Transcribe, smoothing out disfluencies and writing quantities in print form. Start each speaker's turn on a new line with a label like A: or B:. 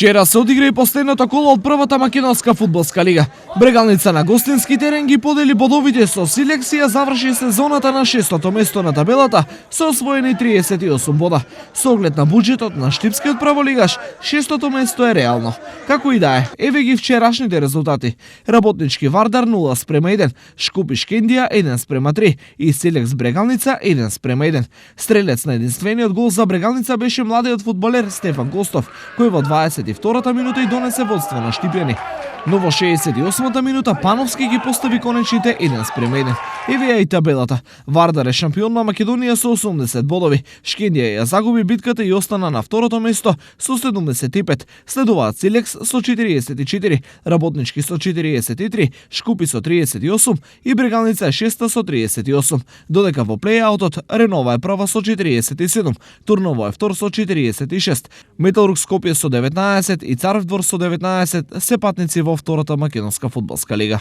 A: Вчера се одигра и последното коло од првата македонска фудбалска лига. Брегалница на гостински терен ги подели бодовите со Силекс и ја заврши сезоната на 6-то место на табелата со освоени 38 бода. Со оглед на буџетот на штипскиот праволигаш, 6-то место е реално. Како и да е, еве ги вчерашните резултати. Работнички Вардар 0:1, Шкупи Шкендија 1:3 и Силекс Брегалница 1:1. Стрелец на единствениот гол за Брегалница беше младиот фудбалер Стефан Костов, кој во 22-та минута и донесе водство на Штипјани. Но во 68-та минута Пановски ги постави конечните 1:1. Еве ја и табелата. Вардар е шампион на Македонија со 80 бодови. Шкендија ја загуби битката и остана на второто место со 75. Следуваат Силекс со 44, Работнички со 43, Шкупи со 38 и Брегалница е шеста со 38. Додека во плејаутот Ренова е прва со 47, Турново е втор со 46, Металург Скопје со 19 и Царев Двор со 19 се патници во втората македонска фудбалска лига.